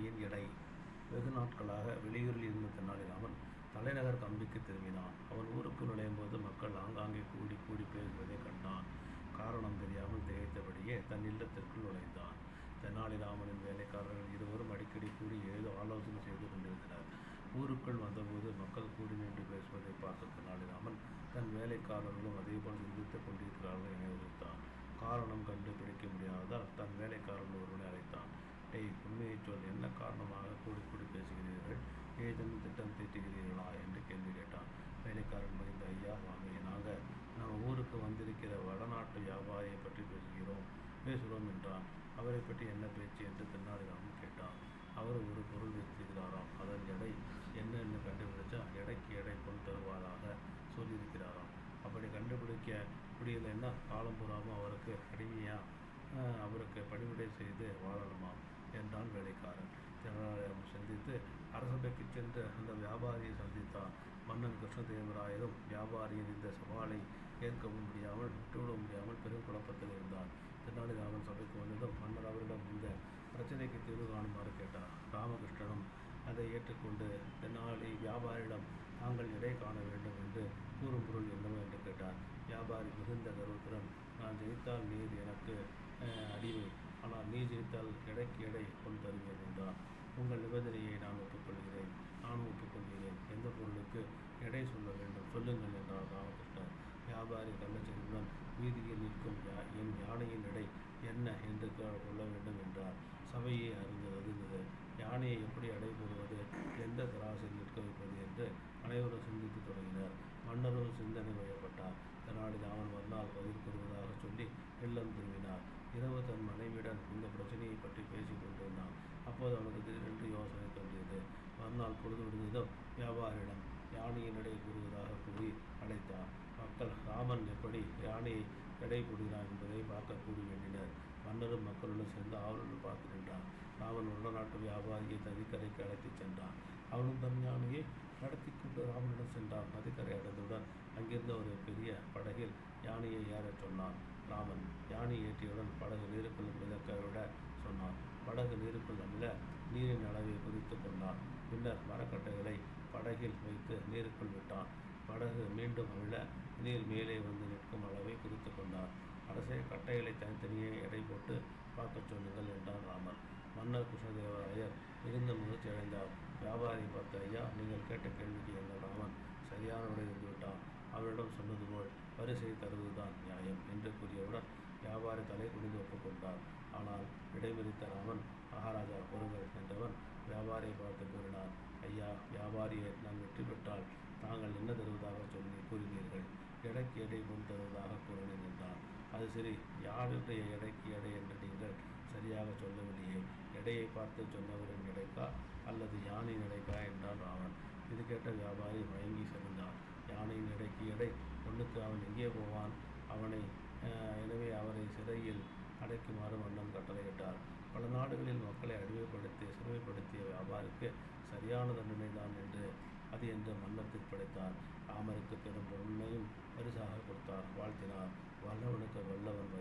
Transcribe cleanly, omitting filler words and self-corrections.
யானையின் எடை. வெகு நாட்களாக வெளியூரில் இருந்த தெனாலிராமன் தலைநகர் கம்பிக்கு திரும்பினான். அவன் ஊருக்கு நுழையும்போது மக்கள் ஆங்காங்கே கூடி கூடி பேசுவதை கண்டான். காரணம் தெரியாமல் திகைத்தபடியே தன் இல்லத்திற்குள் நுழைந்தான். தெனாலிராமனின் வேலைக்காரர்கள் இருவரும் அடிக்கடி கூடி ஏதோ ஆலோசனை செய்து கொண்டிருந்தனர். ஊருக்குள் வந்தபோது மக்கள் கூடி நின்று பேசுவதை பார்த்த தெனாலிராமன் தன் வேலைக்காரர்களும் அதேபோல் சிந்தித்துக் கொண்டிருக்கிறார்கள் என யோசித்தான். காரணம் கண்டுபிடிக்க முடியாததால் தன் வேலைக்காரர்கள் ஒருவனை அழைத்தான். உண்மையை சொல், என்ன காரணமாக கூடி கூடி பேசுகிறீர்கள்? ஏதேனும் திட்டம் தீட்டுகிறீர்களா என்று கேள்வி கேட்டான். வேலைக்காரன் மகிழ்ந்த, ஐயா வாங்க, நாங்கள் நம்ம ஊருக்கு வந்திருக்கிற வடநாட்டு வியாபாரியை பற்றி பேசுகிறோம் என்றான். அவரை பற்றி என்ன பேச்சு என்று தெனாலிராமன் கேட்டான். அவர் ஒரு பொருள் வைத்திருக்கிறாராம். அதன் எடை என்னென்னு கண்டுபிடிச்சா எடைக்கு எடை பொருள் தருவதாக சொல்லியிருக்கிறாராம். அப்படி கண்டுபிடிக்க முடியலைன்னா காலம் பூராமல் அவருக்கு பணிவிடை செய்து வாழணுமா என்றான் வேலைக்காரன். தெனாலிராமன் சிந்தித்து அரசபைக்கு சென்று அந்த வியாபாரியை சந்தித்தான். மன்னன் கிருஷ்ணதேவராயரும் வியாபாரியின் இந்த சவாலை ஏற்கவும் முடியாமல் விட்டுவிட முடியாமல் பெரும் குழப்பத்தில் இருந்தார். தெனாலிராமன் சபைக்கு வந்ததும் மன்னர் அவரிடம் இந்த பிரச்சனைக்கு தீர்வு காணுமாறு கேட்டார். ராமகிருஷ்ணனும் அதை ஏற்றுக்கொண்டு தெனாலி வியாபாரியிடம் தாங்கள் எடை காண வேண்டும் என்று கூறும் பொருள் என்னவோ என்று கேட்டார். வியாபாரி மிகுந்த கர்வத்துடன், நான் ஜெயித்தால் நீர் எனக்கு அடிமை, ஆனால் நீ ஜெயித்தால் எடைக்கு எடை பொருள் தருவேன் என்றார். உங்கள் நிபந்தனையை நானும் ஒப்புக்கொள்கிறேன். எந்த பொருளுக்கு எடை சொல்ல வேண்டும் சொல்லுங்கள் என்றார் ராமகிருஷ்ணன். வியாபாரி கள்ளச்செறிவுடன், வீதியில் நிற்கும் என் யானையின் எடை என்ன என்று கொள்ள வேண்டும் என்றார். சபையை அறிந்தது. யானையை எப்படி எடை போடுவது, எந்த தராசில் நிற்க வைப்பது என்று அனைவரும் சிந்தித்து தொடங்கினர். மன்னரும் சிந்தனை வயப்பட்டார். தெனாலிராமன் மறுநாள் பதில் கூறுவதாக சொல்லி இல்லம் திரும்பினார். இரவு தன் மனைவியுடன் இந்த பிரச்சனையை பற்றி பேசிக் கொண்டிருந்தான். அப்போது அவனுக்கு திடீரென்று யோசனை தோன்றியது. மறுநாள் பொழுது விடுந்ததும் வியாபாரியிடம் யானையின் எடை கூறுவதாக கூறி அழைத்தார். மக்கள் ராமன் எப்படி யானையை எடை போடுகிறான் என்பதை பார்க்க கூடி வேண்டினர். மன்னரும் மக்களுடன் சேர்ந்து ஆவலுடன் பார்த்து நின்றான். ராமன் வடநாட்டு வியாபாரியை நதிக்கரைக்கு அழைத்துச் சென்றான். அவனும் தன் யானையை நடத்தி கொண்டு ராமனிடம் சென்றான். நதிக்கரை அடைந்தவுடன் அங்கிருந்த ஒரு பெரிய படகில் யானையை ஏறச் சொன்னான். ராமன் யானை ஏற்றியவுடன் படகு நீருக்குள் மிதக்க விட சொன்னான். படகு நீருக்குள் அமிழ நீரின் அளவை குறித்து கொண்டான். பின்னர் மரக்கட்டைகளை படகில் வைத்து நீருக்குள் விட்டான். படகு மீண்டும் அமிழ நீர் மேலே வந்து நிற்கும் அளவை குறித்து கொண்டார். அரசே, கட்டைகளை தனித்தனியே எடை போட்டு பார்க்க சொல்லுங்கள் என்றான் ராமன். மன்னர் கிருஷ்ணதேவராயர் மிகுந்த முயற்சி அடைந்தார். வியாபாரி பார்த்து, ஐயா, நீங்கள் கேட்ட கேள்விக்கு எங்கள் ராமன் சரியான விடை இருந்துவிட்டான். அவரிடம் சொன்னது போல் பரிசை தருவதுதான் நியாயம் என்று கூறியவுடன் வியாபாரி தலை குனிந்து ஒப்புக்கொண்டார். ஆனால் இடைமறித்த ராமன், மகாராஜா பொருங்கள் என்றவன் வியாபாரியை பார்த்து கூறினார். ஐயா, வியாபாரியை நான் வெற்றி பெற்றால் தாங்கள் என்ன தருவதாக கூறினீர்கள்? எடைக்கு எடை பொருள் தருவதாக கூறினேன் என்றான். அது சரி, யாருடைய எடைக்கு எடை என்று நீங்கள் சரியாக சொல்லவில்லையே. எடையை பார்த்து சொன்னவரின் எடைக்கா அல்லது யானையின் எடைக்கா என்றான் ராமன். இது கேட்ட வியாபாரி மயங்கி சென்றான். யானையின் எடைக்கு எடை ஒன்றுக்கு அவன் எங்கே போவான்? எனவே அவரை சிறையில் அடைக்குமாறு மன்னன் கட்டளையிட்டார். பல நாடுகளில் மக்களை அடிமைப்படுத்தி சிறுமைப்படுத்திய வியாபாரிக்கு சரியான தண்டனை தான் என்று மன்னர் தீர்ப்பளித்தார். ராமருக்கு பெரும் பொருளையும் பரிசாக கொடுத்தார். வாழ்த்தினார். வல்லவனுக்கு வல்லவன்